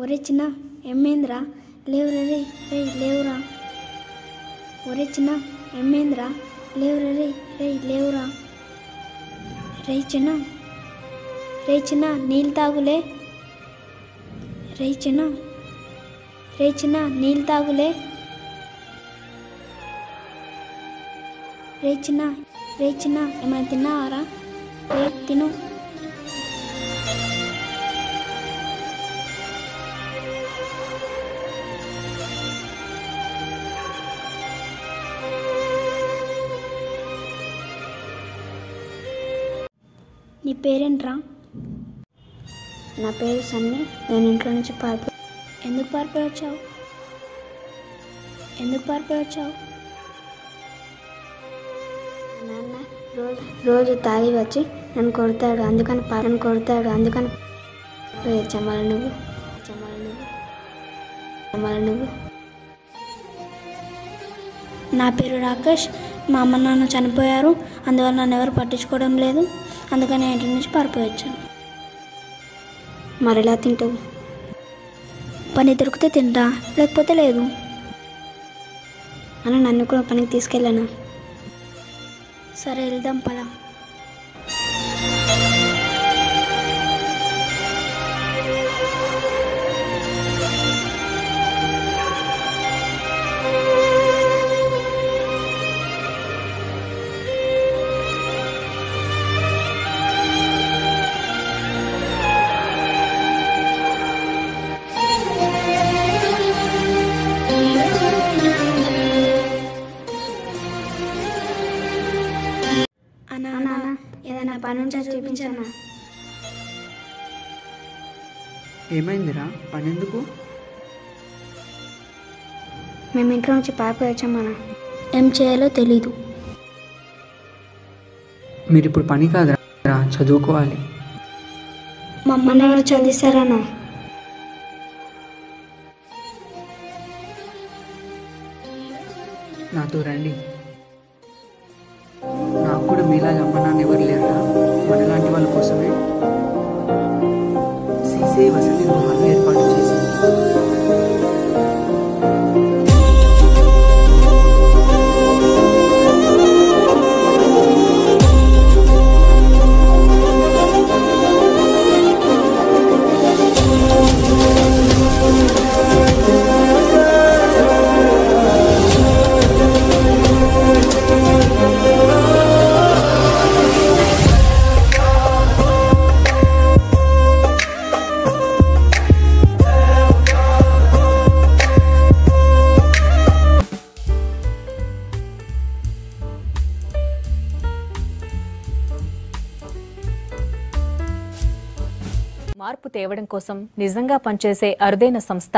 ఒరే చిన్న ఏమైందిరా? లేవురా రే రే లేవురా. ఒరే చిన్న ఏమైందిరా? లేవురా రే రే లేవురా. రే చిన్న నీళ్ళు తాగులే. రే చిన్న నీళ్ళు తాగులే. రే చిన్న ఏమైనా తిన్నావారా? రే తిను. నీ పేరేంట్రా? నా పేరు సన్నీ. నేను ఇంట్లో నుంచి ఎందుకు పారిపోయి వచ్చావు? నాన్న రోజు తాగి వచ్చి నన్ను కొడతాడు, అందుకని చమల నువ్వు. నా పేరు రాకేష్. మా అమ్మ నాన్న చనిపోయారు, అందువల్ల నన్ను ఎవరు పట్టించుకోవడం లేదు, అందుకని ఇంటి నుంచి పారిపోయి వచ్చాను. మరి ఎలా తింటావు? పని దొరికితే తింటా, లేకపోతే లేదు. అన్న నన్ను కూడా పనికి తీసుకెళ్ళాను. సరే వెళ్దాం పదా. ఏదైనా పని నుంచా చూపించానా? ఏమైందిరా? పని ఎందుకు? మేము ఇంట్లో నుంచి పారిపోయి వచ్చామన్నా. ఏం చేయాలో తెలీదు. మీరు ఇప్పుడు పని కాదురా, చదువుకోవాలి. మమ్మల్ని ఎవరు చదివిస్తారన్నా? నాతో రండి. నాకు కూడా మీలాగా అమ్మ నాన్న ఎవరు లేరురా. మనలాంటి వాళ్ళ కోసమే సీసీ వసతి గృహాలు ఏర్పాటు చేసింది. మార్పు తేవడం కోసం నిజంగా పనిచేసే అరుదైన సంస్థ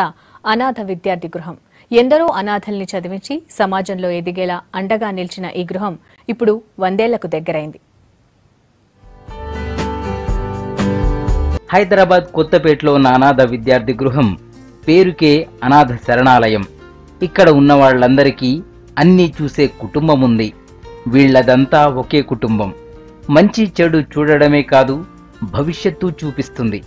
అనాథ విద్యార్థి గృహం. ఎందరో అనాథల్ని చదివించి సమాజంలో ఎదిగేలా అండగా నిలిచిన ఈ గృహం ఇప్పుడు 100 ఏళ్లకు దగ్గరైంది. హైదరాబాద్ కొత్తపేటలో ఉన్న అనాథ విద్యార్థి గృహం పేరుకే అనాథ శరణాలయం. ఇక్కడ ఉన్న వాళ్ళందరికీ అన్నీ చూసే కుటుంబం ఉంది. వీళ్లదంతా ఒకే కుటుంబం. మంచి చెడు చూడడమే కాదు, భవిష్యత్తు చూపిస్తుంది.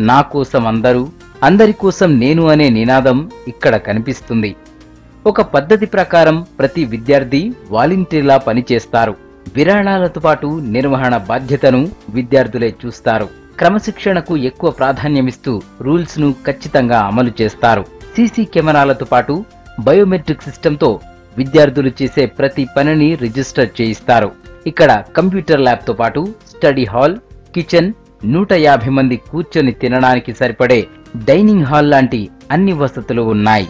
నా కోసం అందరూ, అందరి కోసం నేను అనే నినాదం ఇక్కడ కనిపిస్తుంది. ఒక పద్ధతి ప్రకారం ప్రతి విద్యార్థి వాలంటీర్లా పనిచేస్తారు. విరాళాలతో పాటు నిర్వహణ బాధ్యతను విద్యార్థులే చూస్తారు. క్రమశిక్షణకు ఎక్కువ ప్రాధాన్యమిస్తూ రూల్స్ ను ఖచ్చితంగా అమలు చేస్తారు. సీసీ కెమెరాలతో పాటు బయోమెట్రిక్ సిస్టంతో విద్యార్థులు చేసే ప్రతి పనిని రిజిస్టర్ చేయిస్తారు. ఇక్కడ కంప్యూటర్ ల్యాబ్ తో పాటు స్టడీ హాల్, కిచెన్, 150 మంది కూర్చొని తినడానికి సరిపడే డైనింగ్ హాల్ లాంటి అన్ని వసతులు ఉన్నాయి.